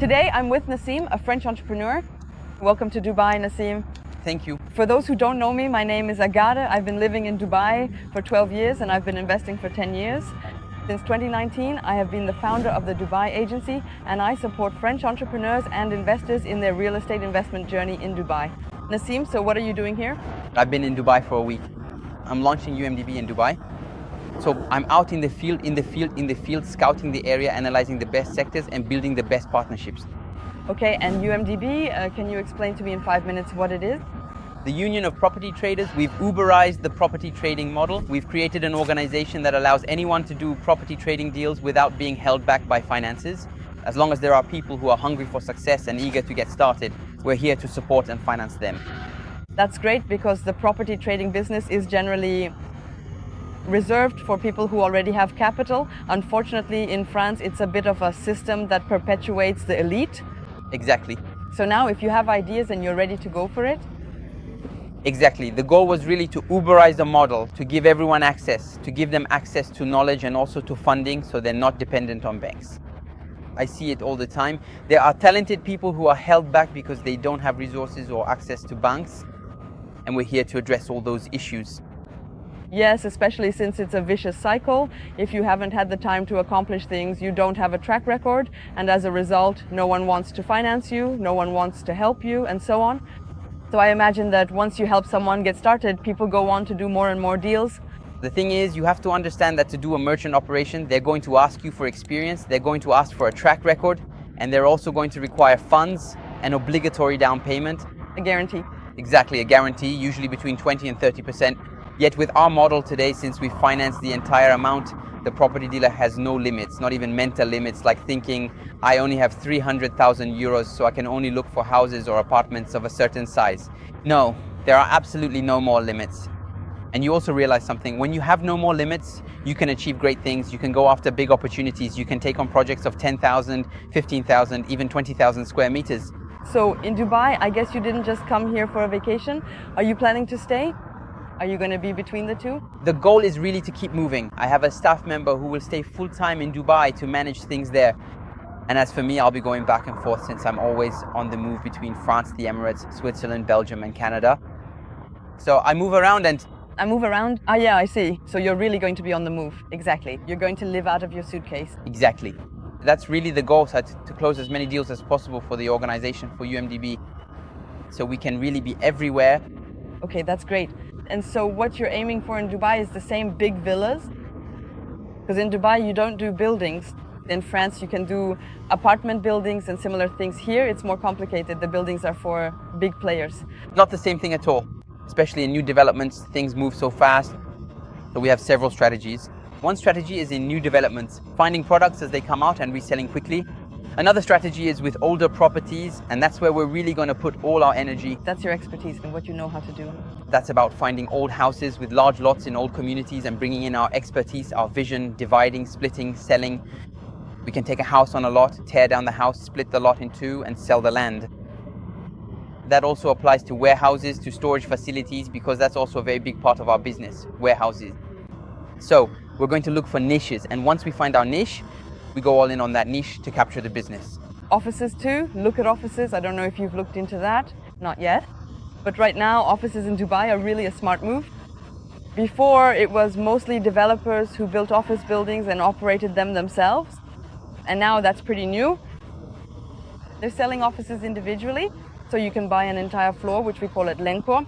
Today I'm with Nassim, a French entrepreneur. Welcome to Dubai, Nassim. Thank you. For those who don't know me, my name is Agathe. I've been living in Dubai for 12 years and I've been investing for 10 years. Since 2019, I have been the founder of the Dubai agency and I support French entrepreneurs and investors in their real estate investment journey in Dubai. Nassim, so what are you doing here? I've been in Dubai for a week. I'm launching UMDB in Dubai. So I'm out in the field, scouting the area, analyzing the best sectors and building the best partnerships. Okay, and UMDB, can you explain to me in 5 minutes what it is? The Union of Property Traders, we've Uberized the property trading model. We've created an organization that allows anyone to do property trading deals without being held back by finances. As long as there are people who are hungry for success and eager to get started, we're here to support and finance them. That's great because the property trading business is generally reserved for people who already have capital. Unfortunately, in France, it's a bit of a system that perpetuates the elite. Exactly. So now if you have ideas and you're ready to go for it? Exactly. The goal was really to Uberize the model, to give everyone access, to give them access to knowledge and also to funding so they're not dependent on banks. I see it all the time. There are talented people who are held back because they don't have resources or access to banks. And we're here to address all those issues. Yes, especially since it's a vicious cycle. If you haven't had the time to accomplish things, you don't have a track record. And as a result, no one wants to finance you, no one wants to help you, and so on. So I imagine that once you help someone get started, people go on to do more and more deals. The thing is, you have to understand that to do a merchant operation, they're going to ask you for experience, they're going to ask for a track record, and they're also going to require funds, an obligatory down payment. A guarantee. Exactly, a guarantee, usually between 20 and 30%. Yet with our model today, since we finance the entire amount, the property dealer has no limits, not even mental limits, like thinking, I only have 300,000 euros, so I can only look for houses or apartments of a certain size. No, there are absolutely no more limits. And you also realize something, when you have no more limits, you can achieve great things, you can go after big opportunities, you can take on projects of 10,000, 15,000, even 20,000 square meters. So in Dubai, I guess you didn't just come here for a vacation. Are you planning to stay? Are you going to be between the two? The goal is really to keep moving. I have a staff member who will stay full-time in Dubai to manage things there. And as for me, I'll be going back and forth since I'm always on the move between France, the Emirates, Switzerland, Belgium and Canada. So I move around and... I move around? Ah, yeah, I see. So you're really going to be on the move. Exactly. You're going to live out of your suitcase. Exactly. That's really the goal, so to close as many deals as possible for the organization, for UMDB. So we can really be everywhere. Okay, that's great. And so what you're aiming for in Dubai is the same big villas? Because in Dubai, you don't do buildings. In France, you can do apartment buildings and similar things. Here, it's more complicated. The buildings are for big players. Not the same thing at all. Especially in new developments, things move so fast. So we have several strategies. One strategy is in new developments, finding products as they come out and reselling quickly. Another strategy is with older properties, and that's where we're really going to put all our energy. That's your expertise and what you know how to do. That's about finding old houses with large lots in old communities and bringing in our expertise, our vision, dividing, splitting, selling. We can take a house on a lot, tear down the house, split the lot in two and sell the land. That also applies to warehouses, to storage facilities, because that's also a very big part of our business, warehouses. So we're going to look for niches, and once we find our niche, we go all in on that niche to capture the business. Offices too, look at offices. I don't know if you've looked into that, not yet. But right now, offices in Dubai are really a smart move. Before, it was mostly developers who built office buildings and operated them themselves. And now that's pretty new. They're selling offices individually, so you can buy an entire floor, which we call it Lenko.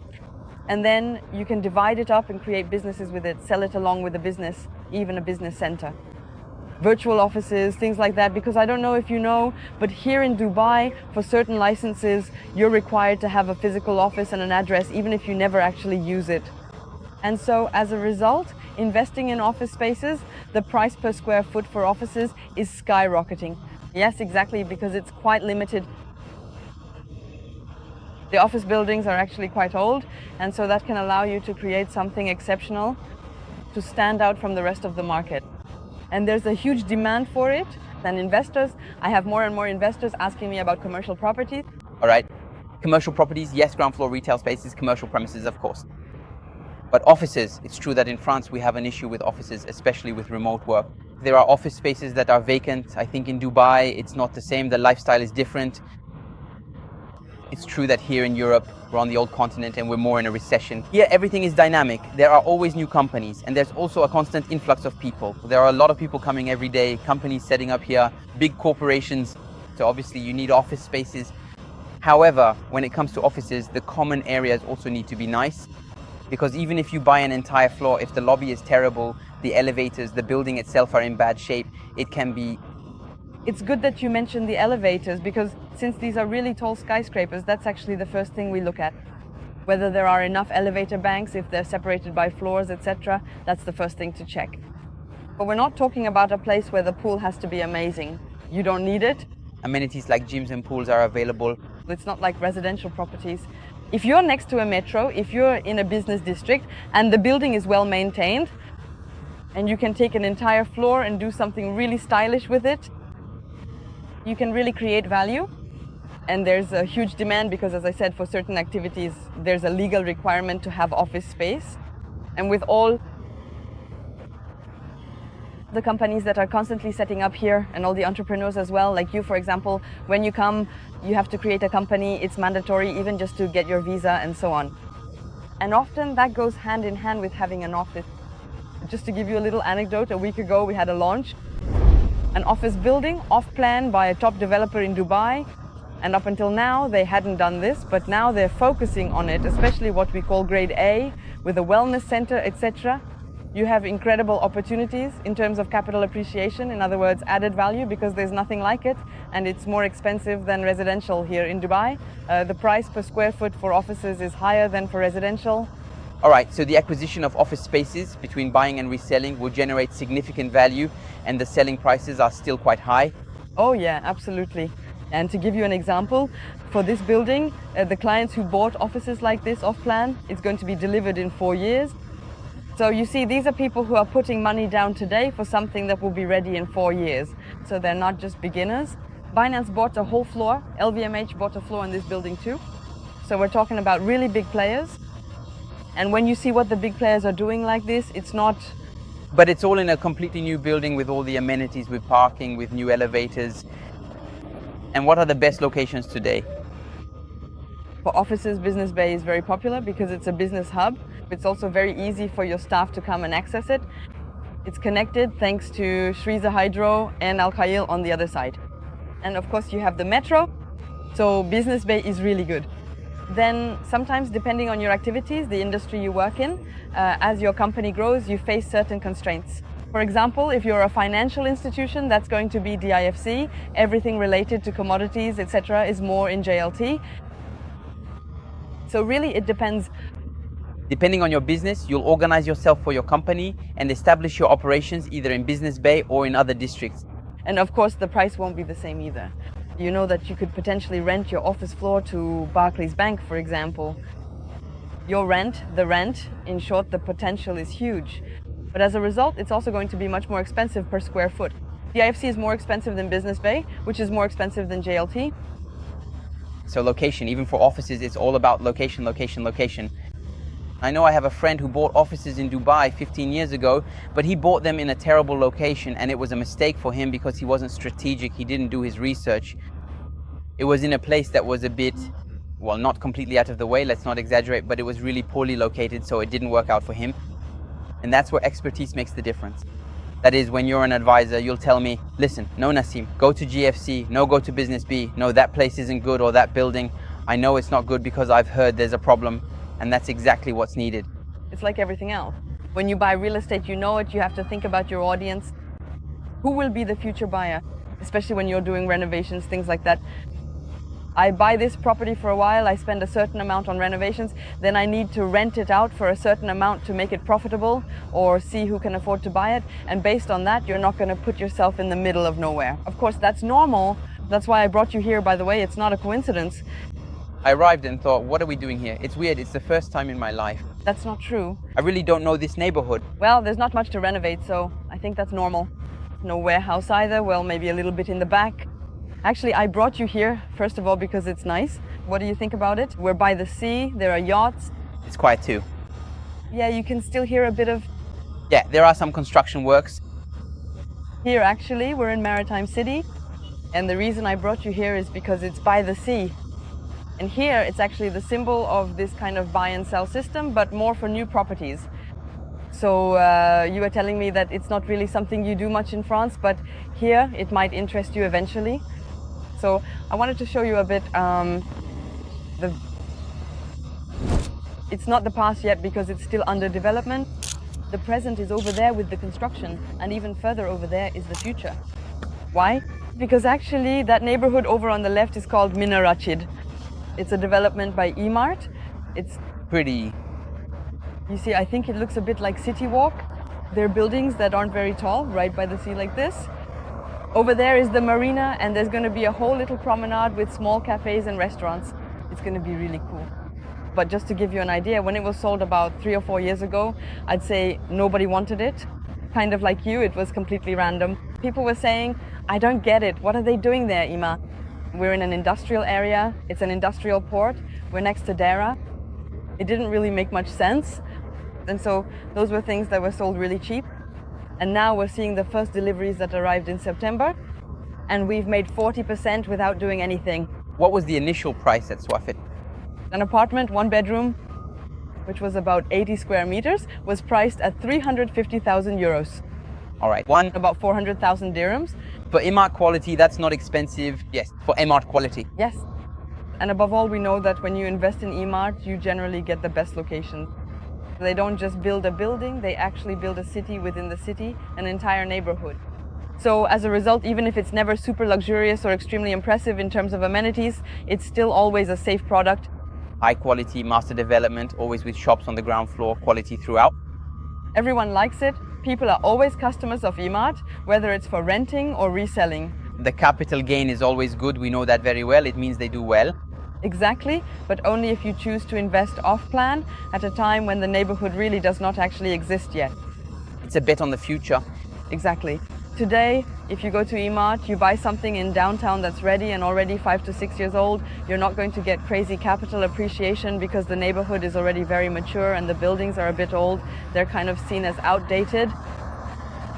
And then you can divide it up and create businesses with it, sell it along with a business, even a business center. Virtual offices, things like that, because I don't know if you know, but here in Dubai, for certain licenses, you're required to have a physical office and an address, even if you never actually use it. And so as a result, investing in office spaces, the price per square foot for offices is skyrocketing. Yes, exactly, because it's quite limited. The office buildings are actually quite old, and so that can allow you to create something exceptional to stand out from the rest of the market. And there's a huge demand for it. And investors, I have more and more investors asking me about commercial properties. All right, commercial properties, yes, ground floor retail spaces, commercial premises, of course. But offices, it's true that in France we have an issue with offices, especially with remote work. There are office spaces that are vacant. I think in Dubai it's not the same, the lifestyle is different. It's true that here in Europe, we're on the old continent and we're more in a recession. Here everything is dynamic. There are always new companies and there's also a constant influx of people. There are a lot of people coming every day, companies setting up here, big corporations. So obviously you need office spaces. However, when it comes to offices, the common areas also need to be nice. Because even if you buy an entire floor, if the lobby is terrible, the elevators, the building itself are in bad shape, it can be... It's good that you mentioned the elevators, because since these are really tall skyscrapers, that's actually the first thing we look at. Whether there are enough elevator banks, if they're separated by floors, etc. That's the first thing to check. But we're not talking about a place where the pool has to be amazing. You don't need it. Amenities like gyms and pools are available. It's not like residential properties. If you're next to a metro, if you're in a business district and the building is well maintained and you can take an entire floor and do something really stylish with it, you can really create value. And there's a huge demand because, as I said, for certain activities, there's a legal requirement to have office space. And with all the companies that are constantly setting up here and all the entrepreneurs as well, like you, for example, when you come, you have to create a company. It's mandatory even just to get your visa and so on. And often that goes hand in hand with having an office. Just to give you a little anecdote, a week ago we had a launch. An office building off-plan by a top developer in Dubai. And up until now, they hadn't done this, but now they're focusing on it, especially what we call grade A, with a wellness center, etc. You have incredible opportunities in terms of capital appreciation, in other words, added value, because there's nothing like it, and it's more expensive than residential here in Dubai. The price per square foot for offices is higher than for residential. All right, so the acquisition of office spaces between buying and reselling will generate significant value, and the selling prices are still quite high. Oh yeah, absolutely. And to give you an example, for this building, the clients who bought offices like this off-plan, it's going to be delivered in 4 years. So you see, these are people who are putting money down today for something that will be ready in 4 years. So they're not just beginners. Binance bought a whole floor. LVMH bought a floor in this building too. So we're talking about really big players. And when you see what the big players are doing like this, it's not... But it's all in a completely new building with all the amenities, with parking, with new elevators. And what are the best locations today? For offices, Business Bay is very popular because it's a business hub. It's also very easy for your staff to come and access it. It's connected thanks to Shriza Hydro and Al Khail on the other side. And of course you have the metro, so Business Bay is really good. Then sometimes, depending on your activities, the industry you work in, as your company grows, you face certain constraints. For example, if you're a financial institution, that's going to be DIFC. Everything related to commodities, etc., is more in JLT. So really, it depends. Depending on your business, you'll organize yourself for your company and establish your operations either in Business Bay or in other districts. And of course, the price won't be the same either. You know that you could potentially rent your office floor to Barclays Bank, for example. Your rent, in short, the potential is huge. But as a result, it's also going to be much more expensive per square foot. The IFC is more expensive than Business Bay, which is more expensive than JLT. So location, even for offices, it's all about location, location, location. I know I have a friend who bought offices in Dubai 15 years ago, but he bought them in a terrible location and it was a mistake for him because he wasn't strategic, he didn't do his research. It was in a place that was a bit, well, not completely out of the way, let's not exaggerate, but it was really poorly located, so it didn't work out for him. And that's where expertise makes the difference. That is, when you're an advisor, you'll tell me, listen, no Nassim, go to GFC, no go to Business B, no that place isn't good or that building. I know it's not good because I've heard there's a problem. And that's exactly what's needed. It's like everything else. When you buy real estate, you know it, you have to think about your audience. Who will be the future buyer? Especially when you're doing renovations, things like that. I buy this property for a while, I spend a certain amount on renovations, then I need to rent it out for a certain amount to make it profitable or see who can afford to buy it. And based on that, you're not going to put yourself in the middle of nowhere. Of course, that's normal. That's why I brought you here, by the way. It's not a coincidence. I arrived and thought, what are we doing here? It's weird, it's the first time in my life. That's not true. I really don't know this neighborhood. Well, there's not much to renovate, so I think that's normal. No warehouse either, well, maybe a little bit in the back. Actually, I brought you here, first of all, because it's nice. What do you think about it? We're by the sea, there are yachts. It's quiet too. Yeah, you can still hear a bit of... Yeah, there are some construction works. Here, actually, we're in Maritime City. And the reason I brought you here is because it's by the sea. And here, it's actually the symbol of this kind of buy and sell system, but more for new properties. So you were telling me that it's not really something you do much in France, but here it might interest you eventually. So I wanted to show you a bit It's not the past yet because it's still under development. The present is over there with the construction, and even further over there is the future. Why? Because actually that neighborhood over on the left is called Minarachid. It's a development by Emart. It's Pretty. You see, I think it looks a bit like City Walk. They're buildings that aren't very tall, right by the sea like this. Over there is the marina, and there's going to be a whole little promenade with small cafes and restaurants. It's going to be really cool. But just to give you an idea, when it was sold about 3 or 4 years ago, I'd say nobody wanted it. Kind of like you, it was completely random. People were saying, I don't get it. What are they doing there, Ima? We're in an industrial area. It's an industrial port. We're next to Dara. It didn't really make much sense. And so those were things that were sold really cheap. And now we're seeing the first deliveries that arrived in September. And we've made 40% without doing anything. What was the initial price at Swafit? An apartment, 1 bedroom, which was about 80 square meters, was priced at 350,000 euros. All right. About 400,000 dirhams. For Emart quality, that's not expensive. Yes, for Emart quality. Yes. And above all, we know that when you invest in Emart, you generally get the best locations. They don't just build a building, they actually build a city within the city, an entire neighborhood. So as a result, even if it's never super luxurious or extremely impressive in terms of amenities, it's still always a safe product. High quality master development, always with shops on the ground floor, quality throughout. Everyone likes it. People are always customers of Emart, whether it's for renting or reselling. The capital gain is always good. We know that very well. It means they do well. Exactly, but only if you choose to invest off-plan at a time when the neighborhood really does not actually exist yet. It's a bet on the future. Exactly. Today, if you go to Emart, you buy something in downtown that's ready and already 5 to 6 years old, you're not going to get crazy capital appreciation because the neighborhood is already very mature and the buildings are a bit old. They're kind of seen as outdated.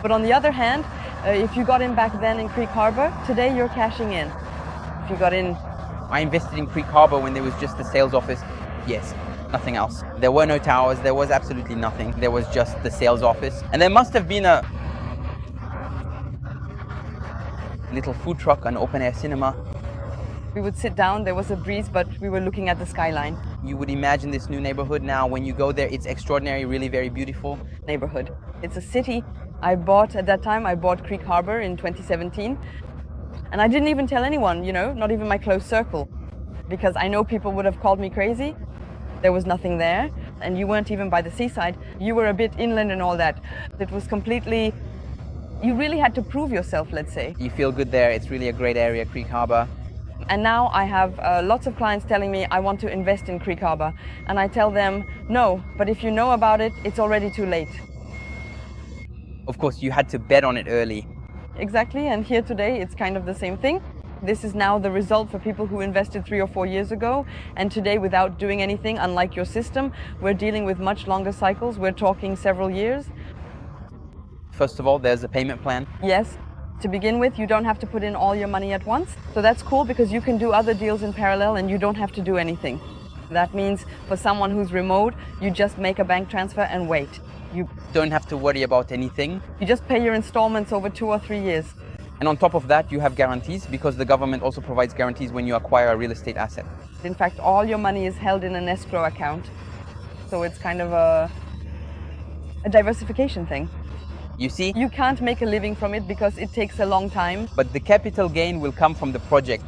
But on the other hand, if you got in back then in Creek Harbour, today you're cashing in. If you got in... I invested in Creek Harbour when there was just the sales office. Yes, nothing else. There were no towers. There was absolutely nothing. There was just the sales office. And there must have been a little food truck, an open-air cinema. We would sit down, there was a breeze, but we were looking at the skyline. You would imagine this new neighborhood now. When you go there, it's extraordinary, really very beautiful. Neighborhood. It's a city. At that time, I bought Creek Harbour in 2017. And I didn't even tell anyone, not even my close circle. Because I know people would have called me crazy. There was nothing there. And you weren't even by the seaside. You were a bit inland and all that. It was completely... You really had to prove yourself, let's say. You feel good there. It's really a great area, Creek Harbour. And now I have lots of clients telling me I want to invest in Creek Harbour. And I tell them, no, but if you know about it, it's already too late. Of course, you had to bet on it early. Exactly, and here today it's kind of the same thing. This is now the result for people who invested 3 or 4 years ago. And today, without doing anything, unlike your system, we're dealing with much longer cycles. We're talking several years. First of all, there's a payment plan. Yes. To begin with, you don't have to put in all your money at once. So that's cool because you can do other deals in parallel and you don't have to do anything. That means for someone who's remote, you just make a bank transfer and wait. You don't have to worry about anything. You just pay your installments over 2 or 3 years. And on top of that, you have guarantees because the government also provides guarantees when you acquire a real estate asset. In fact, all your money is held in an escrow account. So it's kind of a diversification thing. You see? You can't make a living from it because it takes a long time. But the capital gain will come from the project.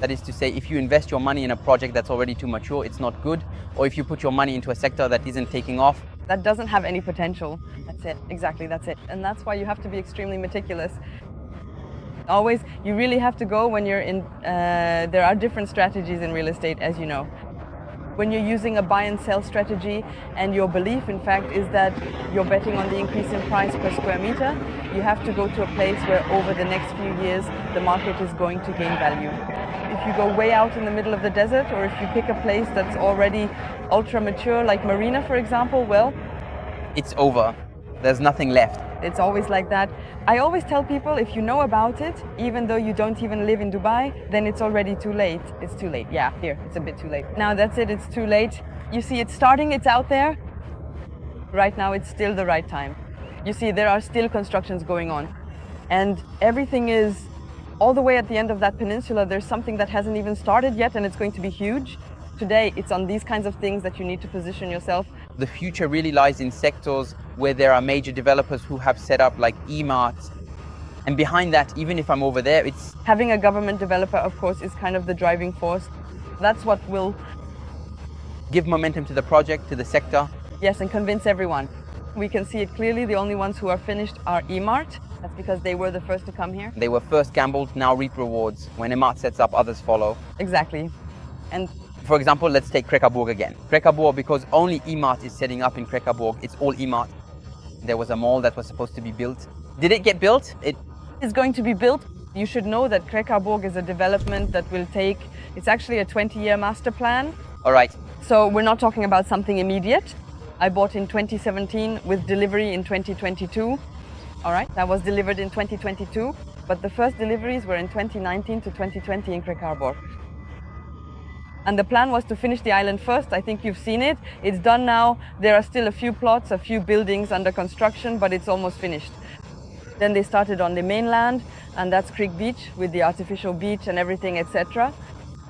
That is to say, if you invest your money in a project that's already too mature, it's not good. Or if you put your money into a sector that isn't taking off. That doesn't have any potential. That's it. Exactly, that's it. And that's why you have to be extremely meticulous. Always, you really have to go when you're in... there are different strategies in real estate, as you know. When you're using a buy and sell strategy and your belief, in fact, is that you're betting on the increase in price per square meter, you have to go to a place where over the next few years, the market is going to gain value. If you go way out in the middle of the desert, or if you pick a place that's already ultra mature, like Marina, for example, well, it's over. There's nothing left. It's always like that. I always tell people, if you know about it, even though you don't even live in Dubai, then it's already too late. It's too late. Yeah, here, it's a bit too late. Now that's it, it's too late. You see, it's starting, it's out there. Right now, it's still the right time. You see, there are still constructions going on. And everything is all the way at the end of that peninsula. There's something that hasn't even started yet, and it's going to be huge. Today, it's on these kinds of things that you need to position yourself. The future really lies in sectors where there are major developers who have set up like e-marts. And behind that, even if I'm over there, it's... Having a government developer, of course, is kind of the driving force. That's what will... give momentum to the project, to the sector. Yes, and convince everyone. We can see it clearly. The only ones who are finished are e-mart. That's because they were the first to come here. They were first gambled, now reap rewards. When e-mart sets up, others follow. Exactly. And for example, let's take Krekkarborg again. Krekkarborg, because only e-mart is setting up in Krekkarborg, it's all e-mart. There was a mall that was supposed to be built. Did it get built? It is going to be built. You should know that Krekkarborg is a development that will take, it's actually a 20-year master plan. All right. So we're not talking about something immediate. I bought in 2017 with delivery in 2022. All right, that was delivered in 2022, but the first deliveries were in 2019 to 2020 in Krekkarborg. And the plan was to finish the island first. I think you've seen it. It's done now. There are still a few plots, a few buildings under construction, but it's almost finished. Then they started on the mainland, and that's Creek Beach with the artificial beach and everything, etc.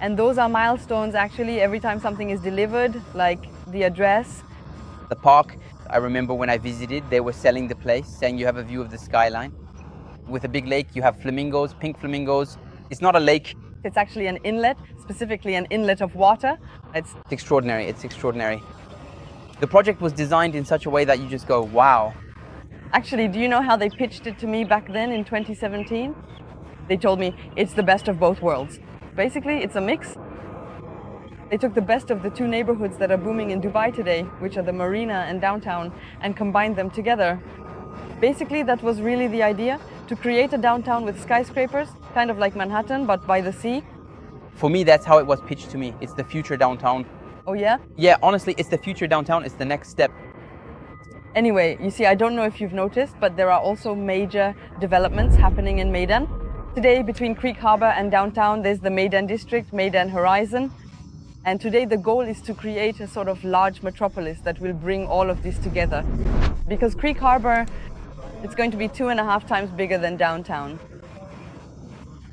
And those are milestones, actually, every time something is delivered, like the address. The park, I remember when I visited, they were selling the place, saying you have a view of the skyline. With a big lake, you have flamingos, pink flamingos. It's not a lake. It's actually an inlet, specifically an inlet of water. It's extraordinary, it's extraordinary. The project was designed in such a way that you just go, wow. Actually, do you know how they pitched it to me back then in 2017? They told me, it's the best of both worlds. Basically, it's a mix. They took the best of the two neighborhoods that are booming in Dubai today, which are the Marina and downtown, and combined them together. Basically, that was really the idea, to create a downtown with skyscrapers, kind of like Manhattan, but by the sea. For me, that's how it was pitched to me. It's the future downtown. Oh yeah? Yeah, honestly, it's the future downtown. It's the next step. Anyway, you see, I don't know if you've noticed, but there are also major developments happening in Meydan. Today, between Creek Harbour and downtown, there's the Meydan district, Meydan Horizon. And today the goal is to create a sort of large metropolis that will bring all of this together. Because Creek Harbour, it's going to be 2.5 times bigger than downtown.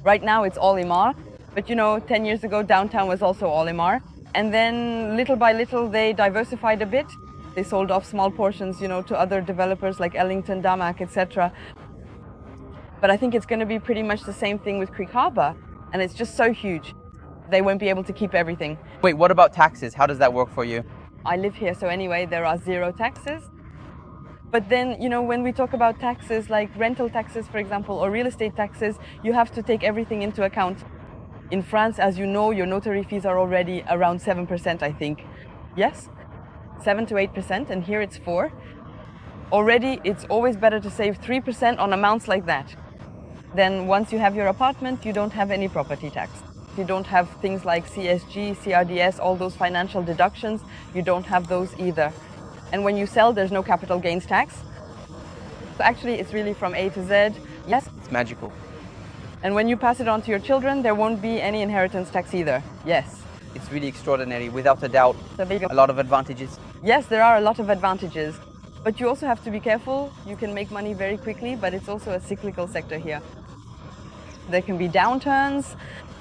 Right now it's all Emaar, but you know, 10 years ago downtown was also all Emaar. And then little by little they diversified a bit. They sold off small portions, you know, to other developers like Ellington, Damac, etc. But I think it's going to be pretty much the same thing with Creek Harbour. And it's just so huge. They won't be able to keep everything. Wait, what about taxes? How does that work for you? I live here, so anyway, there are 0 taxes. But then, you know, when we talk about taxes, like rental taxes, for example, or real estate taxes, you have to take everything into account. In France, as you know, your notary fees are already around 7%, I think. Yes? 7 to 8%, and here it's 4%. Already, it's always better to save 3% on amounts like that. Then once you have your apartment, you don't have any property tax. You don't have things like CSG, CRDS, all those financial deductions. You don't have those either. And when you sell, there's no capital gains tax. So actually, it's really from A to Z. Yes? It's magical. And when you pass it on to your children, there won't be any inheritance tax either. Yes. It's really extraordinary, without a doubt. A lot of advantages. Yes, there are a lot of advantages. But you also have to be careful. You can make money very quickly, but it's also a cyclical sector here. There can be downturns.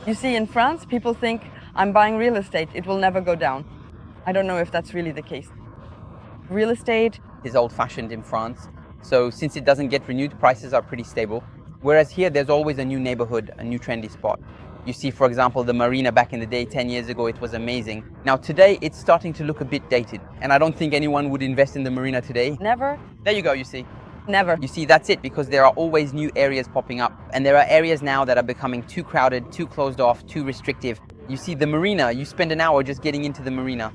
You see, in France, people think, I'm buying real estate, it will never go down. I don't know if that's really the case. Real estate is old-fashioned in France, so since it doesn't get renewed, prices are pretty stable. Whereas here, there's always a new neighborhood, a new trendy spot. You see, for example, the Marina back in the day, 10 years ago, it was amazing. Now today, it's starting to look a bit dated, and I don't think anyone would invest in the Marina today. Never. There you go, you see. Never. You see, that's it, because there are always new areas popping up. And there are areas now that are becoming too crowded, too closed off, too restrictive. You see the marina, you spend an hour just getting into the marina.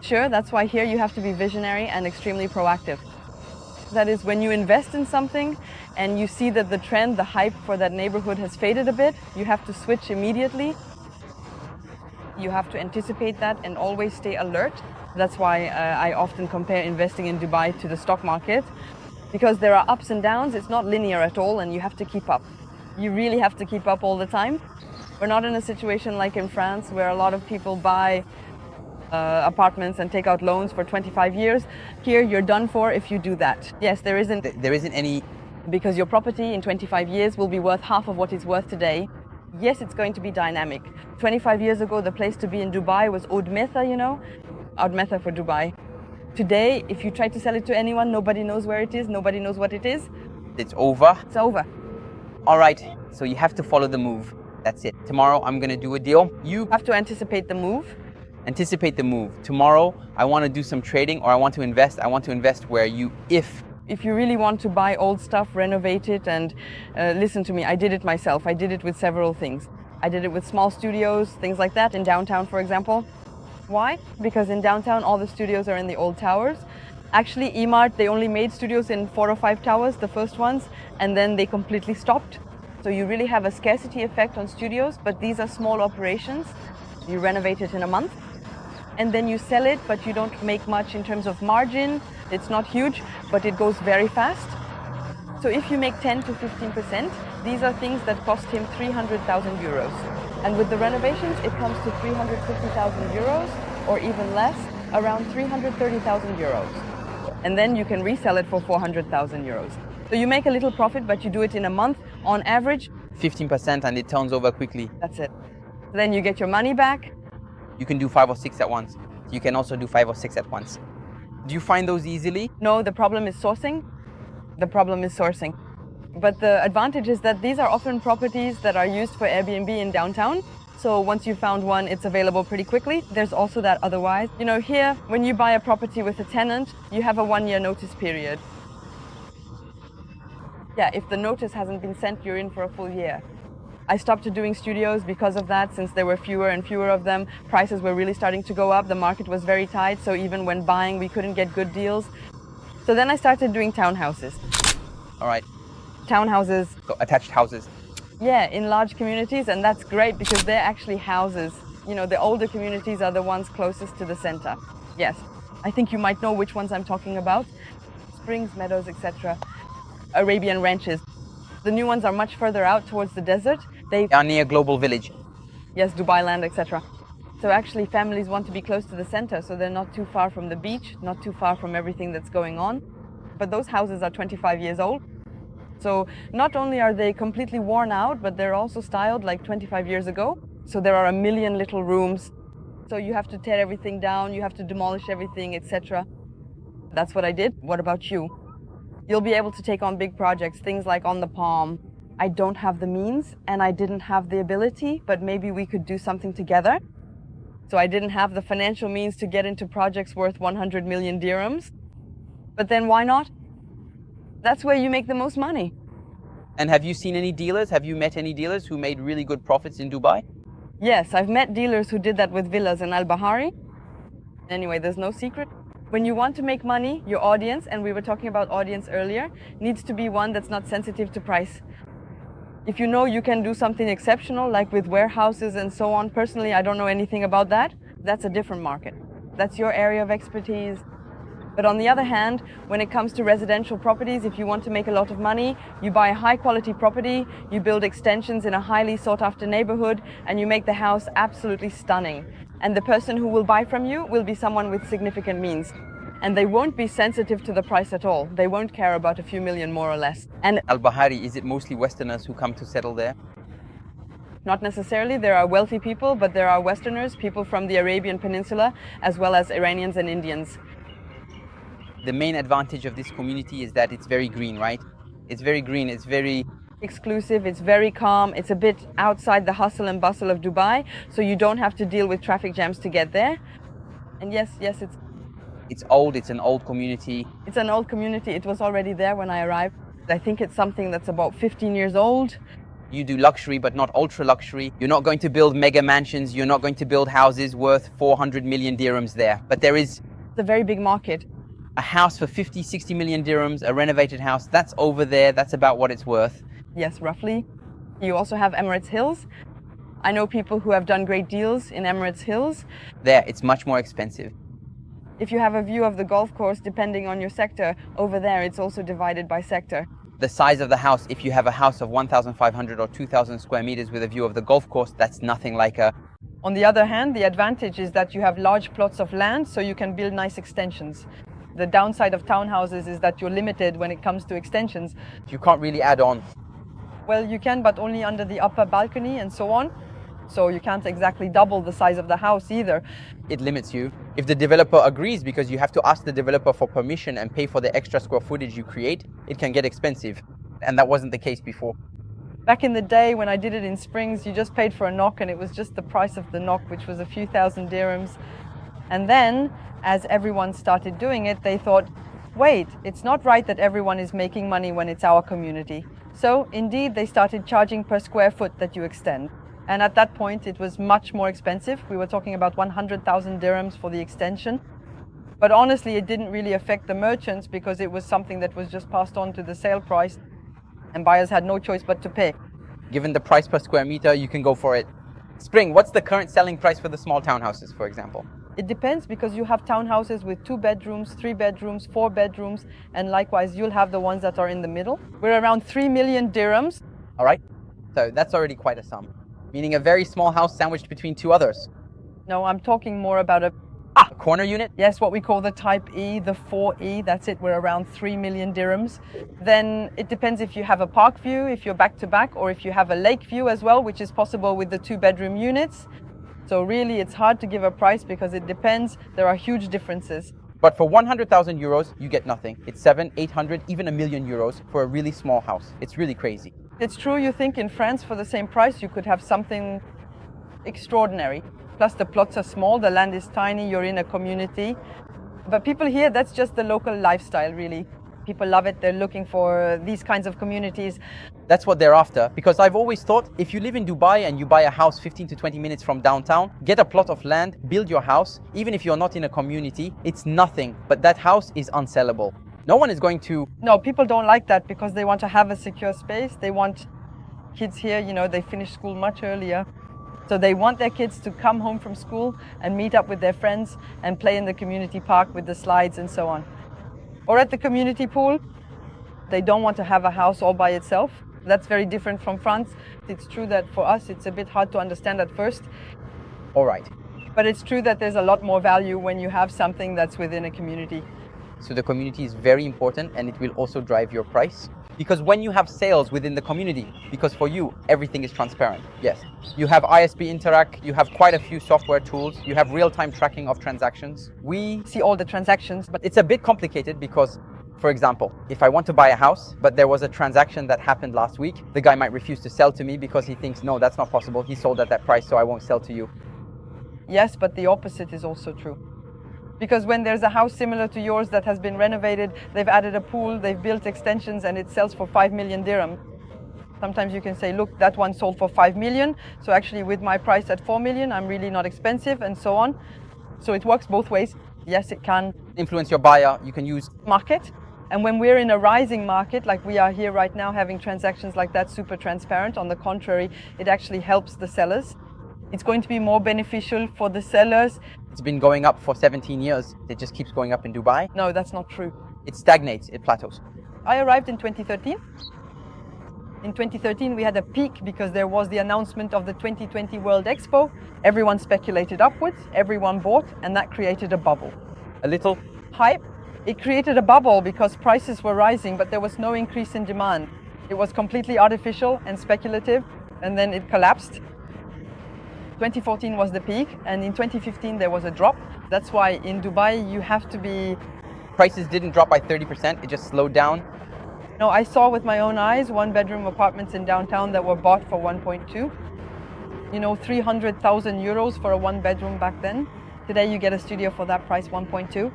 Sure, that's why here you have to be visionary and extremely proactive. That is, when you invest in something and you see that the trend, the hype for that neighborhood has faded a bit, you have to switch immediately. You have to anticipate that and always stay alert. That's why I often compare investing in Dubai to the stock market, because there are ups and downs. It's not linear at all, and you have to keep up. You really have to keep up all the time. We're not in a situation like in France where a lot of people buy apartments and take out loans for 25 years. Here, you're done for if you do that. Yes, there isn't any... Because your property in 25 years will be worth half of what it's worth today. Yes, it's going to be dynamic. 25 years ago, the place to be in Dubai was Oud Metha, you know? Oud Metha for Dubai. Today, if you try to sell it to anyone, nobody knows where it is, nobody knows what it is. It's over? It's over. All right, so you have to follow the move. That's it. Tomorrow, I'm going to do a deal. You have to anticipate the move. Anticipate the move. Tomorrow, I want to do some trading or I want to invest. I want to invest where If you really want to buy old stuff, renovate it, and listen to me, I did it myself. I did it with several things. I did it with small studios, things like that, in downtown, for example. Why? Because in downtown, all the studios are in the old towers. Actually, Emart, they only made studios in 4 or 5 towers, the first ones, and then they completely stopped. So you really have a scarcity effect on studios, but these are small operations. You renovate it in a month, and then you sell it, but you don't make much in terms of margin. It's not huge, but it goes very fast. So if you make 10 to 15%, these are things that cost him 300,000 euros. And with the renovations, it comes to 350,000 euros, or even less, around 330,000 euros. And then you can resell it for 400,000 euros. So you make a little profit, but you do it in a month, on average. 15%, and it turns over quickly. That's it. Then you get your money back. You can do 5 or 6 at once. You can also do 5 or 6 at once. Do you find those easily? No, the problem is sourcing. But the advantage is that these are often properties that are used for Airbnb in downtown. So once you found one, it's available pretty quickly. There's also that otherwise. You know, here, when you buy a property with a tenant, you have a 1-year notice period. Yeah, if the notice hasn't been sent, you're in for a full year. I stopped doing studios because of that, since there were fewer and fewer of them. Prices were really starting to go up. The market was very tight, so even when buying, we couldn't get good deals. So then I started doing townhouses. All right. Townhouses. So attached houses. Yeah, in large communities, and that's great because they're actually houses. You know, the older communities are the ones closest to the center. Yes, I think you might know which ones I'm talking about. Springs, meadows, etc. Arabian ranches. The new ones are much further out towards the desert. They are near Global Village. Yes, Dubai Land, etc. So actually families want to be close to the center, so they're not too far from the beach, not too far from everything that's going on. But those houses are 25 years old. So not only are they completely worn out, but they're also styled like 25 years ago. So there are a million little rooms. So you have to tear everything down, you have to demolish everything, etc. That's what I did. What about you? You'll be able to take on big projects, things like on the Palm. I don't have the means and I didn't have the ability, but maybe we could do something together. So I didn't have the financial means to get into projects worth 100 million dirhams. But then why not? That's where you make the most money. And have you seen any dealers? Have you met any dealers who made really good profits in Dubai? Yes, I've met dealers who did that with villas in Barari. Anyway, there's no secret. When you want to make money, your audience, and we were talking about audience earlier, needs to be one that's not sensitive to price. If you know you can do something exceptional, like with warehouses and so on, personally, I don't know anything about that. That's a different market. That's your area of expertise. But on the other hand, when it comes to residential properties, if you want to make a lot of money, you buy a high quality property, you build extensions in a highly sought after neighborhood, and you make the house absolutely stunning. And the person who will buy from you will be someone with significant means. And they won't be sensitive to the price at all. They won't care about a few million more or less. And Al-Bahari, is it mostly Westerners who come to settle there? Not necessarily. There are wealthy people, but there are Westerners, people from the Arabian Peninsula, as well as Iranians and Indians. The main advantage of this community is that it's very green, right? It's very green, it's very exclusive, it's very calm, it's a bit outside the hustle and bustle of Dubai, so you don't have to deal with traffic jams to get there. And yes, it's old, it's an old community. It's an old community, it was already there when I arrived. I think it's something that's about 15 years old. You do luxury, but not ultra luxury. You're not going to build mega mansions. You're not going to build houses worth 400 million dirhams there. But there is a very big market. A house for 50, 60 million dirhams, a renovated house, that's over there. That's about what it's worth. Yes, roughly. You also have Emirates Hills. I know people who have done great deals in Emirates Hills. There, it's much more expensive. If you have a view of the golf course, depending on your sector, over there it's also divided by sector. The size of the house, if you have a house of 1,500 or 2,000 square meters with a view of the golf course, that's nothing like a... On the other hand, the advantage is that you have large plots of land, so you can build nice extensions. The downside of townhouses is that you're limited when it comes to extensions. You can't really add on. Well, you can, but only under the upper balcony and so on. So you can't exactly double the size of the house either. It limits you. If the developer agrees, because you have to ask the developer for permission and pay for the extra square footage you create, it can get expensive. And that wasn't the case before. Back in the day when I did it in Springs, you just paid for a knock and it was just the price of the knock, which was a few thousand dirhams. And then, as everyone started doing it, they thought, wait, it's not right that everyone is making money when it's our community. So, indeed, they started charging per square foot that you extend. And at that point, it was much more expensive. We were talking about 100,000 dirhams for the extension. But honestly, it didn't really affect the merchants because it was something that was just passed on to the sale price and buyers had no choice but to pay. Given the price per square meter, you can go for it. Spring, what's the current selling price for the small townhouses, for example? It depends because you have townhouses with 2 bedrooms, 3 bedrooms, 4 bedrooms, and likewise you'll have the ones that are in the middle. We're around 3 million dirhams. All right, so that's already quite a sum, meaning a very small house sandwiched between 2 others. No, I'm talking more about a corner unit? Yes, what we call the Type E, the 4E, that's it, we're around 3 million dirhams. Then it depends if you have a park view, if you're back to back, or if you have a lake view as well, which is possible with the 2-bedroom units. So really, it's hard to give a price because it depends. There are huge differences. But for 100,000 euros, you get nothing. It's 700, 800, even €1 million for a really small house. It's really crazy. It's true, you think in France for the same price, you could have something extraordinary. Plus the plots are small, the land is tiny, you're in a community. But people here, that's just the local lifestyle, really. People love it, they're looking for these kinds of communities. That's what they're after, because I've always thought if you live in Dubai and you buy a house 15 to 20 minutes from downtown, get a plot of land, build your house, even if you're not in a community, it's nothing, but that house is unsellable. No one is going to... No, people don't like that because they want to have a secure space. They want kids here, you know, they finish school much earlier. So they want their kids to come home from school and meet up with their friends and play in the community park with the slides and so on. Or at the community pool. They don't want to have a house all by itself. That's very different from France. It's true that for us it's a bit hard to understand at first. All right. But it's true that there's a lot more value when you have something that's within a community. So the community is very important and it will also drive your price. Because when you have sales within the community, because for you, everything is transparent. Yes. You have ISP Interact, you have quite a few software tools, you have real-time tracking of transactions. We see all the transactions, but it's a bit complicated because, for example, if I want to buy a house, but there was a transaction that happened last week, the guy might refuse to sell to me because he thinks, no, that's not possible. He sold at that price, so I won't sell to you. Yes, but the opposite is also true. Because when there's a house similar to yours that has been renovated, they've added a pool, they've built extensions, and it sells for 5 million dirham. Sometimes you can say, look, that one sold for 5 million. So actually with my price at 4 million, I'm really not expensive and so on. So it works both ways. Yes, it can influence your buyer. You can use market. And when we're in a rising market, like we are here right now, having transactions like that, super transparent, on the contrary, it actually helps the sellers. It's going to be more beneficial for the sellers. It's been going up for 17 years. It just keeps going up in Dubai. No, that's not true. It stagnates, it plateaus. I arrived in 2013. In 2013, we had a peak because there was the announcement of the 2020 World Expo. Everyone speculated upwards, everyone bought, and that created a bubble. A little hype. It created a bubble because prices were rising, but there was no increase in demand. It was completely artificial and speculative, and then it collapsed. 2014 was the peak, and in 2015 there was a drop. That's why in Dubai you have to be... Prices didn't drop by 30%, it just slowed down. No, I saw with my own eyes 1-bedroom apartments in downtown that were bought for 1.2. You know, 300,000 euros for a 1-bedroom back then. Today you get a studio for that price, 1.2.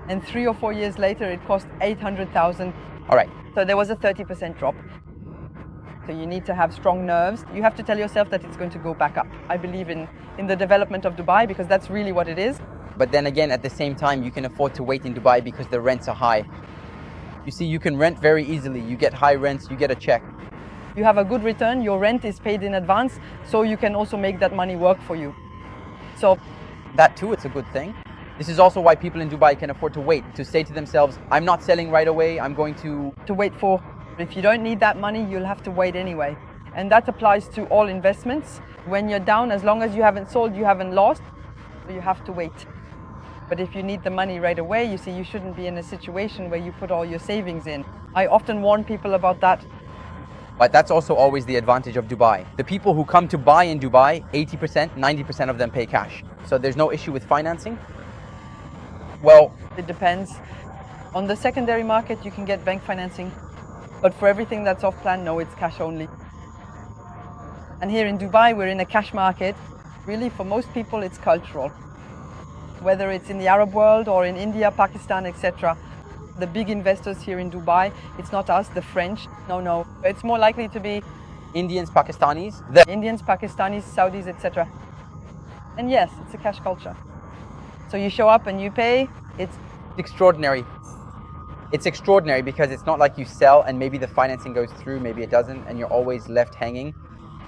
And 3 or 4 years later it cost 800,000. All right. So there was a 30% drop. So you need to have strong nerves. You have to tell yourself that it's going to go back up. I believe in the development of Dubai because that's really what it is. But then again, at the same time, you can afford to wait in Dubai because the rents are high. You see, you can rent very easily. You get high rents, you get a check. You have a good return, your rent is paid in advance, so you can also make that money work for you. So that too, it's a good thing. This is also why people in Dubai can afford to wait, to say to themselves, I'm not selling right away, I'm going to wait for. If you don't need that money, you'll have to wait anyway. And that applies to all investments. When you're down, as long as you haven't sold, you haven't lost, you have to wait. But if you need the money right away, you see, you shouldn't be in a situation where you put all your savings in. I often warn people about that. But that's also always the advantage of Dubai. The people who come to buy in Dubai, 80%, 90% of them pay cash. So there's no issue with financing. Well, it depends. On the secondary market, you can get bank financing. But for everything that's off plan, no, it's cash only. And here in Dubai, we're in a cash market. Really, for most people, it's cultural. Whether it's in the Arab world or in India, Pakistan, etc. The big investors here in Dubai, it's not us, the French. No. It's more likely to be Indians, Pakistanis. Indians, Pakistanis, Saudis, etc. And yes, it's a cash culture. So you show up and you pay, it's extraordinary. It's extraordinary because it's not like you sell and maybe the financing goes through, maybe it doesn't, and you're always left hanging.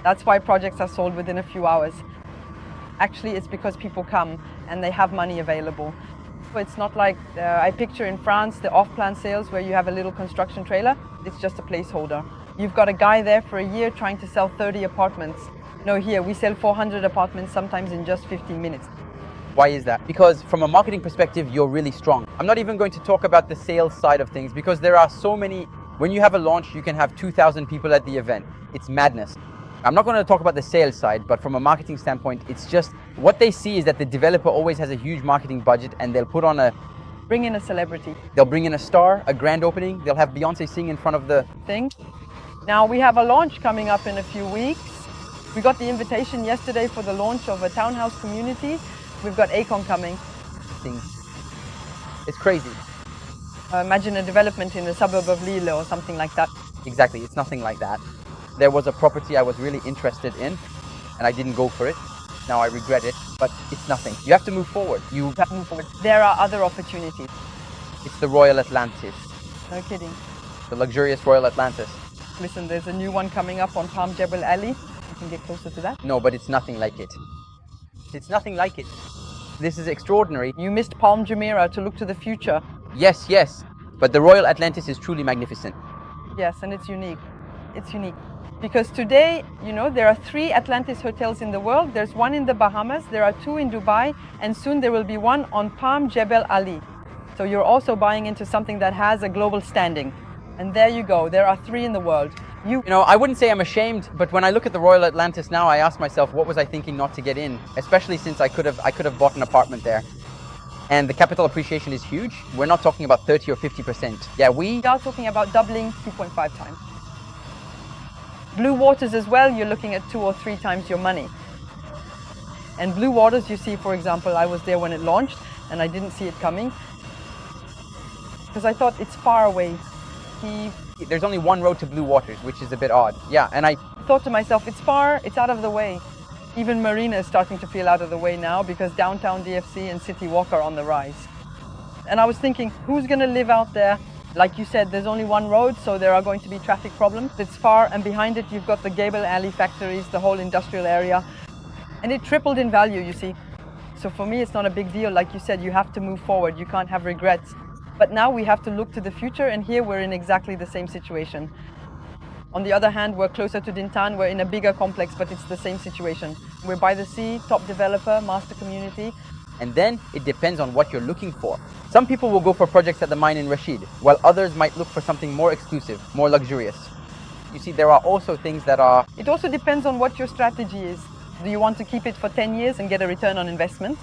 That's why projects are sold within a few hours. Actually, it's because people come and they have money available. It's not like I picture in France the off-plan sales where you have a little construction trailer. It's just a placeholder. You've got a guy there for a year trying to sell 30 apartments. No, here we sell 400 apartments sometimes in just 15 minutes. Why is that? Because from a marketing perspective, you're really strong. I'm not even going to talk about the sales side of things because there are so many. When you have a launch, you can have 2,000 people at the event. It's madness. I'm not going to talk about the sales side, but from a marketing standpoint, it's just what they see is that the developer always has a huge marketing budget and they'll put on bring in a celebrity. They'll bring in a star, a grand opening. They'll have Beyonce sing in front of the thing. Now we have a launch coming up in a few weeks. We got the invitation yesterday for the launch of a townhouse community. We've got Aecon coming. It's crazy. Imagine a development in the suburb of Lille or something like that. Exactly, it's nothing like that. There was a property I was really interested in and I didn't go for it. Now I regret it, but it's nothing. You have to move forward. You have to move forward. There are other opportunities. It's the Royal Atlantis. No kidding. The luxurious Royal Atlantis. Listen, there's a new one coming up on Palm Jebel Ali. You can get closer to that. No, but it's nothing like it. It's nothing like it. This is extraordinary. You missed Palm Jumeirah to look to the future. Yes. But the Royal Atlantis is truly magnificent. Yes, and it's unique. It's unique. Because today, there are 3 Atlantis hotels in the world. There's one in the Bahamas, there are 2 in Dubai, and soon there will be one on Palm Jebel Ali. So you're also buying into something that has a global standing. And there you go, there are 3 in the world. I wouldn't say I'm ashamed, but when I look at the Royal Atlantis now, I ask myself, what was I thinking not to get in? Especially since I could have bought an apartment there. And the capital appreciation is huge. We're not talking about 30 or 50%. Yeah, we are talking about doubling 2.5 times. Bluewaters as well, you're looking at 2 or 3 times your money. And Bluewaters, you see, for example, I was there when it launched and I didn't see it coming because I thought it's far away. There's only one road to Bluewaters, which is a bit odd. Yeah, and I thought to myself, it's far, it's out of the way. Even Marina is starting to feel out of the way now because downtown DFC and City Walk are on the rise. And I was thinking, who's going to live out there? Like you said, there's only one road, so there are going to be traffic problems. It's far, and behind it you've got the Gable Alley factories, the whole industrial area. And it tripled in value, you see. So for me, it's not a big deal. Like you said, you have to move forward. You can't have regrets. But now we have to look to the future, and here we're in exactly the same situation. On the other hand, we're closer to Dintan. We're in a bigger complex, but it's the same situation. We're by the sea, top developer, master community. And then it depends on what you're looking for. Some people will go for projects at the mine in Rashid, while others might look for something more exclusive, more luxurious. You see, there are also things that are... It also depends on what your strategy is. Do you want to keep it for 10 years and get a return on investment?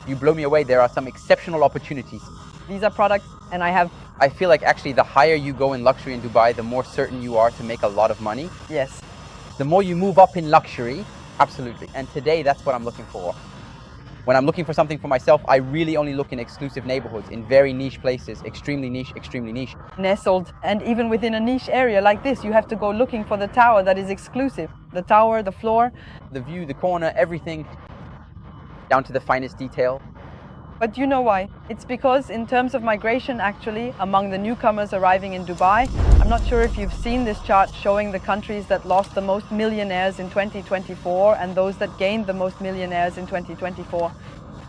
You blow me away. There are some exceptional opportunities. These are products, and I feel like actually the higher you go in luxury in Dubai, the more certain you are to make a lot of money. Yes. The more you move up in luxury, absolutely. And today, that's what I'm looking for. When I'm looking for something for myself, I really only look in exclusive neighborhoods, in very niche places, extremely niche, extremely niche. Nestled. And even within a niche area like this, you have to go looking for the tower that is exclusive. The tower, the floor. The view, the corner, everything, down to the finest detail. But you know why? It's because in terms of migration, actually, among the newcomers arriving in Dubai, I'm not sure if you've seen this chart showing the countries that lost the most millionaires in 2024 and those that gained the most millionaires in 2024.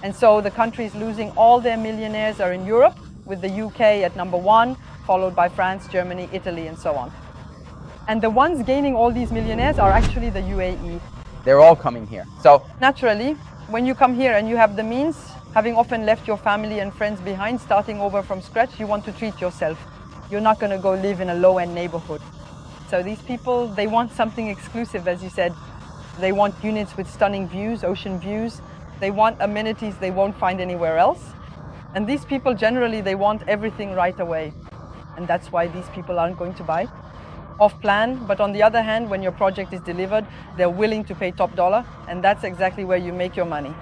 And so the countries losing all their millionaires are in Europe, with the UK at number 1, followed by France, Germany, Italy, and so on. And the ones gaining all these millionaires are actually the UAE. They're all coming here. So naturally, when you come here and you have the means, having often left your family and friends behind, starting over from scratch, you want to treat yourself. You're not going to go live in a low-end neighborhood. So these people, they want something exclusive, as you said. They want units with stunning views, ocean views. They want amenities they won't find anywhere else. And these people, generally, they want everything right away. And that's why these people aren't going to buy off plan. But on the other hand, when your project is delivered, they're willing to pay top dollar. And that's exactly where you make your money.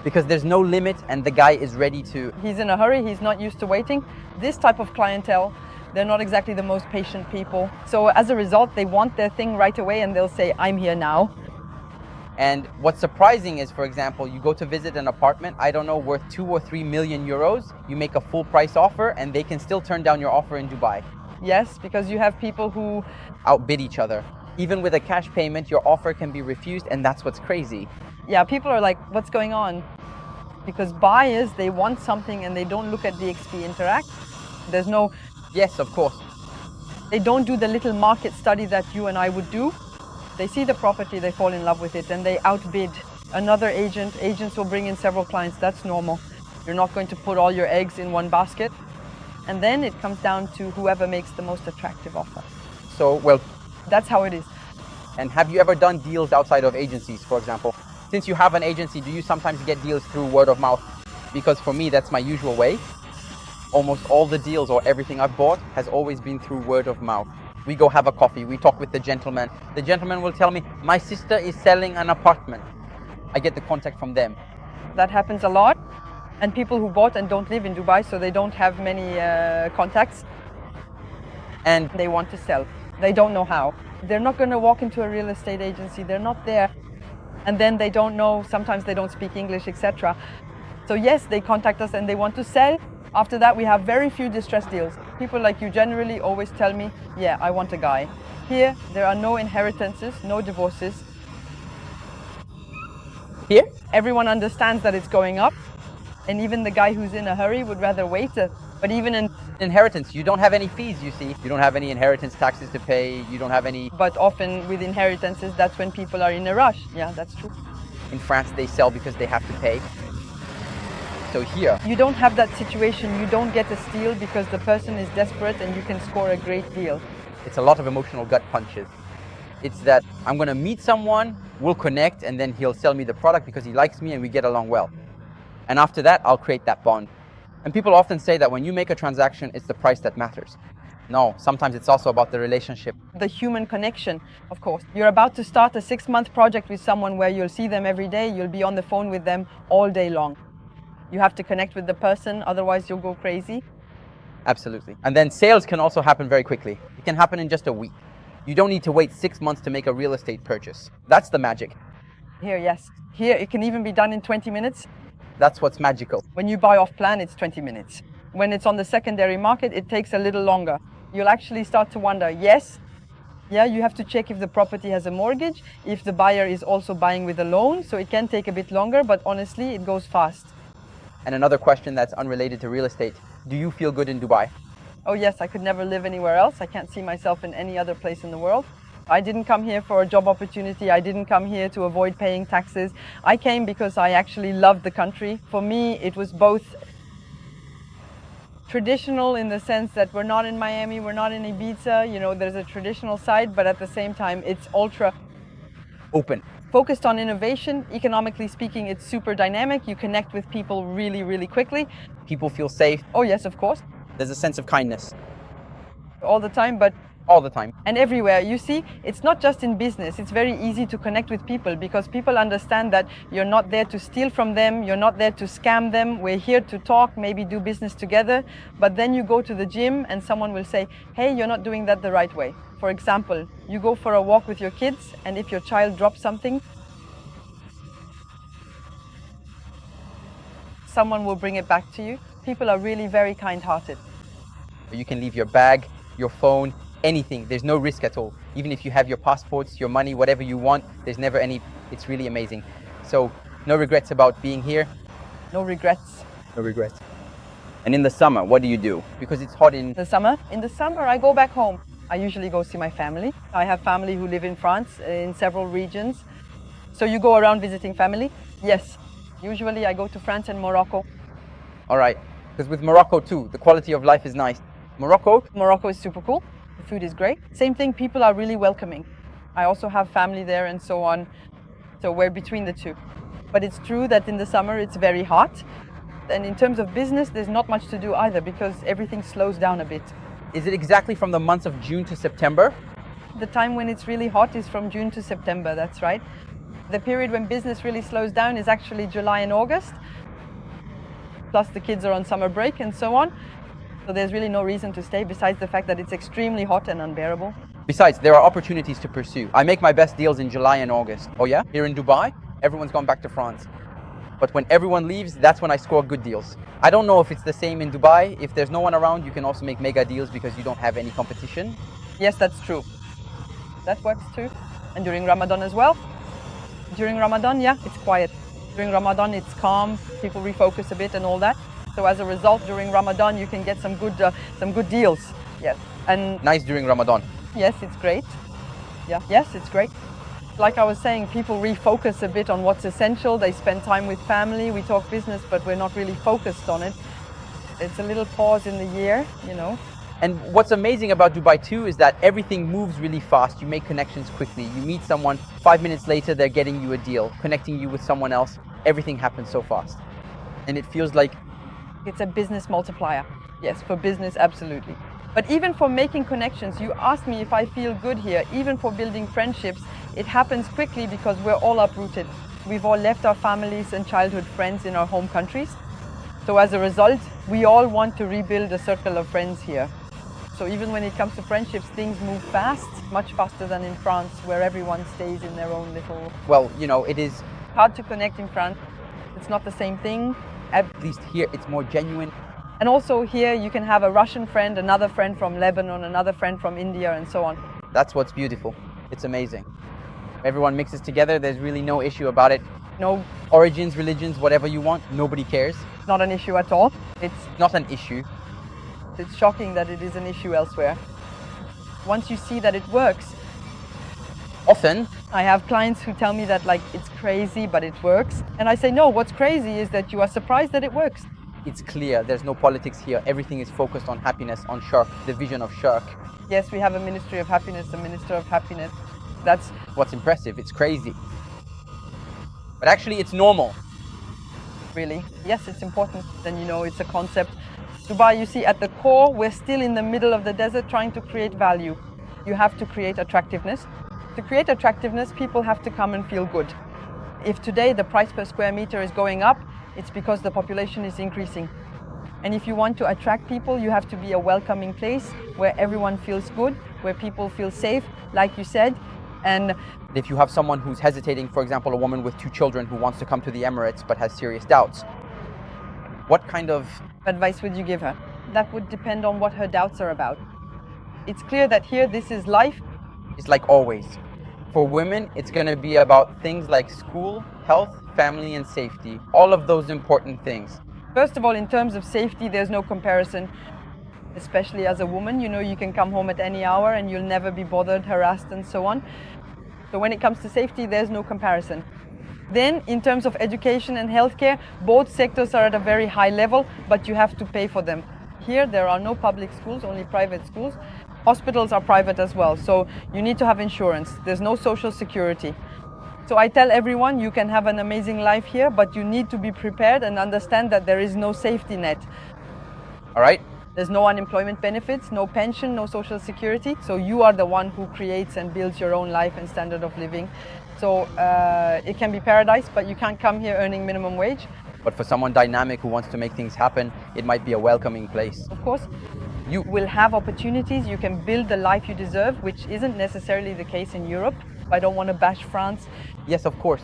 Because there's no limit and the guy is ready to... He's in a hurry, he's not used to waiting. This type of clientele, they're not exactly the most patient people. So as a result, they want their thing right away and they'll say, I'm here now. And what's surprising is, for example, you go to visit an apartment, I don't know, worth 2 or 3 million euros, you make a full price offer and they can still turn down your offer in Dubai. Yes, because you have people who outbid each other. Even with a cash payment, your offer can be refused, and that's what's crazy. Yeah, people are like, what's going on? Because buyers, they want something and they don't look at DXP Interact. There's no... Yes, of course. They don't do the little market study that you and I would do. They see the property, they fall in love with it, and they outbid another agent. Agents will bring in several clients, that's normal. You're not going to put all your eggs in one basket. And then it comes down to whoever makes the most attractive offer. So, well... That's how it is. And have you ever done deals outside of agencies, for example? Since you have an agency, do you sometimes get deals through word of mouth? Because for me, that's my usual way. Almost all the deals or everything I've bought has always been through word of mouth. We go have a coffee, we talk with the gentleman. The gentleman will tell me, my sister is selling an apartment. I get the contact from them. That happens a lot. And people who bought and don't live in Dubai, so they don't have many contacts. And they want to sell. They don't know how. They're not going to walk into a real estate agency. They're not there. And then they don't know, sometimes they don't speak English, etc. So yes, they contact us and they want to sell. After that, we have very few distressed deals. People like you generally always tell me, yeah, I want a guy. Here, there are no inheritances, no divorces. Here? Everyone understands that it's going up. And even the guy who's in a hurry would rather wait. But even in inheritance, you don't have any fees, you see. You don't have any inheritance taxes to pay. You don't have any... But often with inheritances, that's when people are in a rush. Yeah, that's true. In France, they sell because they have to pay. So here... You don't have that situation. You don't get a steal because the person is desperate and you can score a great deal. It's a lot of emotional gut punches. It's that I'm going to meet someone, we'll connect, and then he'll sell me the product because he likes me and we get along well. And after that, I'll create that bond. And people often say that when you make a transaction, it's the price that matters. No, sometimes it's also about the relationship. The human connection, of course. You're about to start a 6-month project with someone where you'll see them every day, you'll be on the phone with them all day long. You have to connect with the person, otherwise you'll go crazy. Absolutely. And then sales can also happen very quickly. It can happen in just a week. You don't need to wait 6 months to make a real estate purchase. That's the magic. Here, yes. Here, it can even be done in 20 minutes. That's what's magical. When you buy off plan, it's 20 minutes. When it's on the secondary market, it takes a little longer. You'll actually start to wonder, yes, yeah, you have to check if the property has a mortgage, if the buyer is also buying with a loan, so it can take a bit longer, but honestly, it goes fast. And another question that's unrelated to real estate. Do you feel good in Dubai? Oh yes, I could never live anywhere else. I can't see myself in any other place in the world. I didn't come here for a job opportunity. I didn't come here to avoid paying taxes. I came because I actually loved the country. For me, it was both traditional in the sense that we're not in Miami, we're not in Ibiza. You know, there's a traditional side, but at the same time, it's ultra open. Focused on innovation. Economically speaking, it's super dynamic. You connect with people really, really quickly. People feel safe. Oh yes, of course. There's a sense of kindness. All the time, but all the time. And everywhere. You see, it's not just in business. It's very easy to connect with people because people understand that you're not there to steal from them. You're not there to scam them. We're here to talk, maybe do business together. But then you go to the gym and someone will say, hey, you're not doing that the right way. For example, you go for a walk with your kids, and if your child drops something, someone will bring it back to you. People are really very kind-hearted. You can leave your bag, your phone, anything. There's no risk at all. Even if you have your passports, your money, whatever you want, there's never any. It's really amazing. So no regrets about being here. No regrets. No regrets. And in the summer, what do you do? Because it's hot in the summer. In the summer, I go back home. I usually go see my family. I have family who live in France, in several regions. So you go around visiting family? Yes. Usually I go to France and Morocco. All right. Because with Morocco too, the quality of life is nice. Morocco is super cool. The food is great. Same thing, people are really welcoming. I also have family there and so on. So we're between the two. But it's true that in the summer it's very hot. And in terms of business, there's not much to do either because everything slows down a bit. Is it exactly from the months of June to September? The time when it's really hot is from June to September, that's right. The period when business really slows down is actually July and August. Plus the kids are on summer break and so on. So there's really no reason to stay besides the fact that it's extremely hot and unbearable. Besides, there are opportunities to pursue. I make my best deals in July and August. Oh yeah? Here in Dubai, everyone's gone back to France. But when everyone leaves, that's when I score good deals. I don't know if it's the same in Dubai. If there's no one around, you can also make mega deals because you don't have any competition. Yes, that's true. That works too. And during Ramadan as well. During Ramadan, yeah, it's quiet. During Ramadan, it's calm. People refocus a bit and all that. So as a result, during Ramadan, you can get some good deals. Yes. And nice during Ramadan. Yes, it's great. Yeah. Yes, it's great. Like I was saying, people refocus a bit on what's essential. They spend time with family. We talk business, but we're not really focused on it. It's a little pause in the year, you know. And what's amazing about Dubai too is that everything moves really fast. You make connections quickly. You meet someone, 5 minutes later, they're getting you a deal, connecting you with someone else. Everything happens so fast. And it feels like it's a business multiplier. Yes, for business, absolutely. But even for making connections, you asked me if I feel good here, even for building friendships, it happens quickly because we're all uprooted. We've all left our families and childhood friends in our home countries. So as a result, we all want to rebuild a circle of friends here. So even when it comes to friendships, things move fast, much faster than in France, where everyone stays in their own little... Well, you know, it is hard to connect in France. It's not the same thing. At least here, it's more genuine. And also here, you can have a Russian friend, another friend from Lebanon, another friend from India, and so on. That's what's beautiful. It's amazing. Everyone mixes together. There's really no issue about it. No origins, religions, whatever you want. Nobody cares. Not an issue at all. It's not an issue. It's shocking that it is an issue elsewhere. Once you see that it works. Often, I have clients who tell me that like it's crazy, but it works. And I say, no, what's crazy is that you are surprised that it works. It's clear. There's no politics here. Everything is focused on happiness, on Shark, the vision of Shark. Yes, we have a Ministry of Happiness, a Minister of Happiness. That's what's impressive. It's crazy. But actually, it's normal. Really? Yes, it's important. Then, you know, it's a concept. Dubai, you see, at the core, we're still in the middle of the desert trying to create value. You have to create attractiveness. To create attractiveness, people have to come and feel good. If today the price per square meter is going up, it's because the population is increasing. And if you want to attract people, you have to be a welcoming place where everyone feels good, where people feel safe, like you said. And if you have someone who's hesitating, for example, a woman with 2 children who wants to come to the Emirates but has serious doubts, what kind of advice would you give her? That would depend on what her doubts are about. It's clear that here, this is life. It's like always. For women, it's going to be about things like school, health, family, and safety. All of those important things. First of all, in terms of safety, there's no comparison. Especially as a woman, you know, you can come home at any hour and you'll never be bothered, harassed, and so on. So when it comes to safety, there's no comparison. Then, in terms of education and healthcare, both sectors are at a very high level, but you have to pay for them. Here, there are no public schools, only private schools. Hospitals are private as well, so you need to have insurance. There's no social security. So I tell everyone you can have an amazing life here, but you need to be prepared and understand that there is no safety net. All right. There's no unemployment benefits, no pension, no social security. So you are the one who creates and builds your own life and standard of living. So it can be paradise, but you can't come here earning minimum wage. But for someone dynamic who wants to make things happen, it might be a welcoming place. Of course, you will have opportunities. You can build the life you deserve, which isn't necessarily the case in Europe. I don't want to bash France. Yes, of course,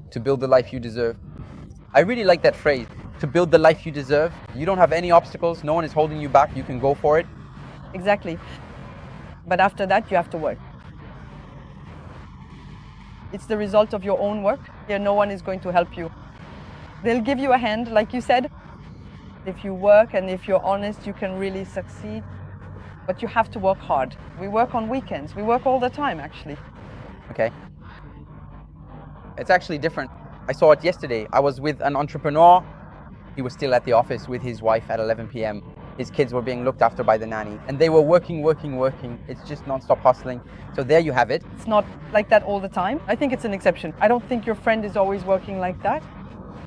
to build the life you deserve. I really like that phrase, to build the life you deserve. You don't have any obstacles, no one is holding you back, you can go for it. Exactly. But after that, you have to work. It's the result of your own work. Here, no one is going to help you. They'll give you a hand, like you said. If you work and if you're honest, you can really succeed. But you have to work hard. We work on weekends. We work all the time, actually. Okay. It's actually different. I saw it yesterday. I was with an entrepreneur. He was still at the office with his wife at 11 p.m. His kids were being looked after by the nanny. And they were working. It's just non-stop hustling. So there you have it. It's not like that all the time. I think it's an exception. I don't think your friend is always working like that.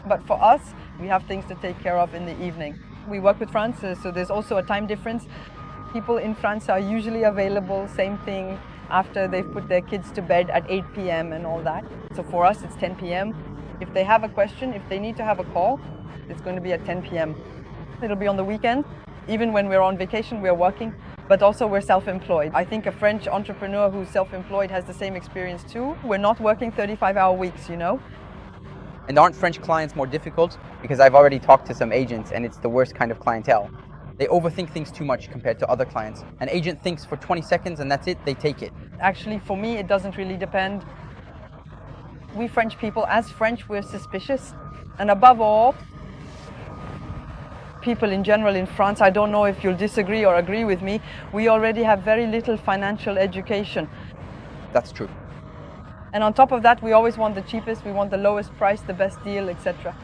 But for us, we have things to take care of in the evening. We work with France, so there's also a time difference. People in France are usually available, same thing, after they've put their kids to bed at 8 p.m. and all that. So for us, it's 10 p.m. If they have a question, if they need to have a call, it's going to be at 10 p.m. It'll be on the weekend. Even when we're on vacation, we're working, but also we're self-employed. I think a French entrepreneur who's self-employed has the same experience too. We're not working 35-hour weeks, you know? And aren't French clients more difficult? Because I've already talked to some agents and it's the worst kind of clientele. They overthink things too much compared to other clients. An agent thinks for 20 seconds and that's it, they take it. Actually, for me, it doesn't really depend. We French people, as French, we're suspicious. And above all, people in general in France, I don't know if you'll disagree or agree with me, we already have very little financial education. That's true. And on top of that, we always want the cheapest, we want the lowest price, the best deal, etc.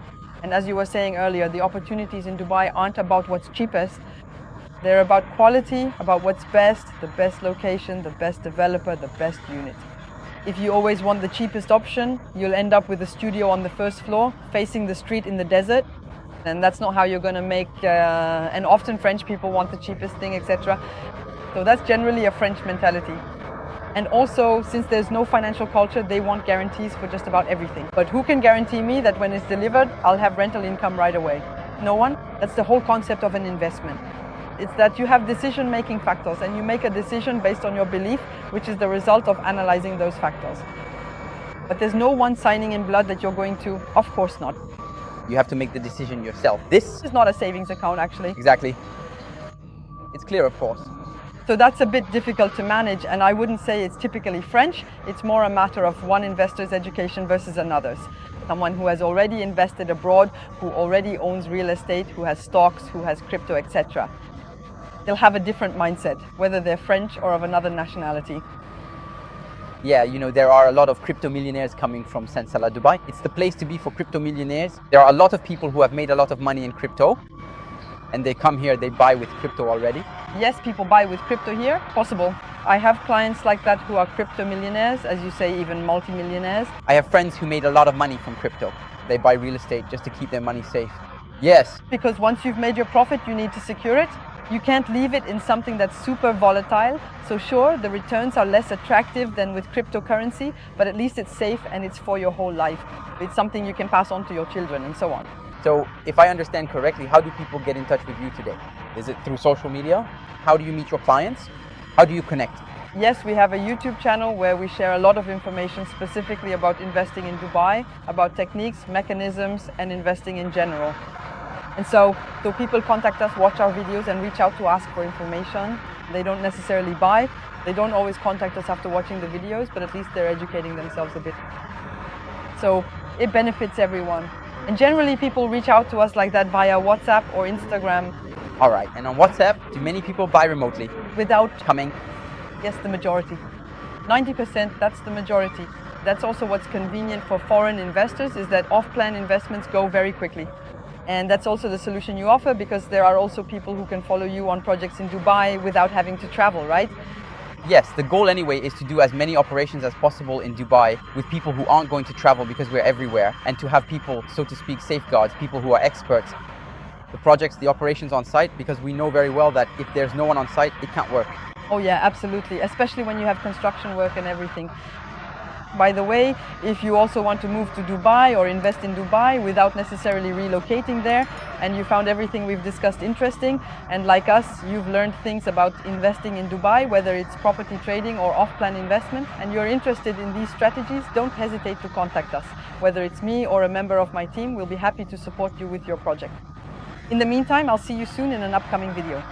And as you were saying earlier, the opportunities in Dubai aren't about what's cheapest. They're about quality, about what's best, the best location, the best developer, the best unit. If you always want the cheapest option, you'll end up with a studio on the first floor, facing the street in the desert. And that's not how you're going to make, and often French people want the cheapest thing, etc. So that's generally a French mentality. And also, since there's no financial culture, they want guarantees for just about everything. But who can guarantee me that when it's delivered, I'll have rental income right away? No one. That's the whole concept of an investment. It's that you have decision-making factors and you make a decision based on your belief, which is the result of analyzing those factors. But there's no one signing in blood that you're going to, of course not. You have to make the decision yourself. This is not a savings account, actually. Exactly. It's clear, of course. So that's a bit difficult to manage, and I wouldn't say it's typically French. It's more a matter of one investor's education versus another's. Someone who has already invested abroad, who already owns real estate, who has stocks, who has crypto, etc. They'll have a different mindset, whether they're French or of another nationality. Yeah, you know, there are a lot of crypto millionaires coming from St. Salah, Dubai. It's the place to be for crypto millionaires. There are a lot of people who have made a lot of money in crypto, and they come here, they buy with crypto already. Yes, people buy with crypto here, possible. I have clients like that who are crypto millionaires, as you say, even multi-millionaires. I have friends who made a lot of money from crypto. They buy real estate just to keep their money safe. Yes. Because once you've made your profit, you need to secure it. You can't leave it in something that's super volatile. So sure, the returns are less attractive than with cryptocurrency, but at least it's safe and it's for your whole life. It's something you can pass on to your children and so on. So if I understand correctly, how do people get in touch with you today? Is it through social media? How do you meet your clients? How do you connect? Yes, we have a YouTube channel where we share a lot of information specifically about investing in Dubai, about techniques, mechanisms, and investing in general. And so people contact us, watch our videos, and reach out to ask for information. They don't necessarily buy. They don't always contact us after watching the videos, but at least they're educating themselves a bit. So it benefits everyone. And generally people reach out to us like that via WhatsApp or Instagram. All right, and on WhatsApp, do many people buy remotely? Without coming? Yes, the majority. 90%, that's the majority. That's also what's convenient for foreign investors, is that off-plan investments go very quickly. And that's also the solution you offer, because there are also people who can follow you on projects in Dubai without having to travel, right? Yes, the goal anyway is to do as many operations as possible in Dubai with people who aren't going to travel because we're everywhere, and to have people, so to speak, safeguards, people who are experts. the projects, the operations on site, because we know very well that if there's no one on site, it can't work. Oh yeah, absolutely, especially when you have construction work and everything. By the way, if you also want to move to Dubai or invest in Dubai without necessarily relocating there, and you found everything we've discussed interesting, and like us, you've learned things about investing in Dubai, whether it's property trading or off-plan investment, and you're interested in these strategies, don't hesitate to contact us. Whether it's me or a member of my team, we'll be happy to support you with your project. In the meantime, I'll see you soon in an upcoming video.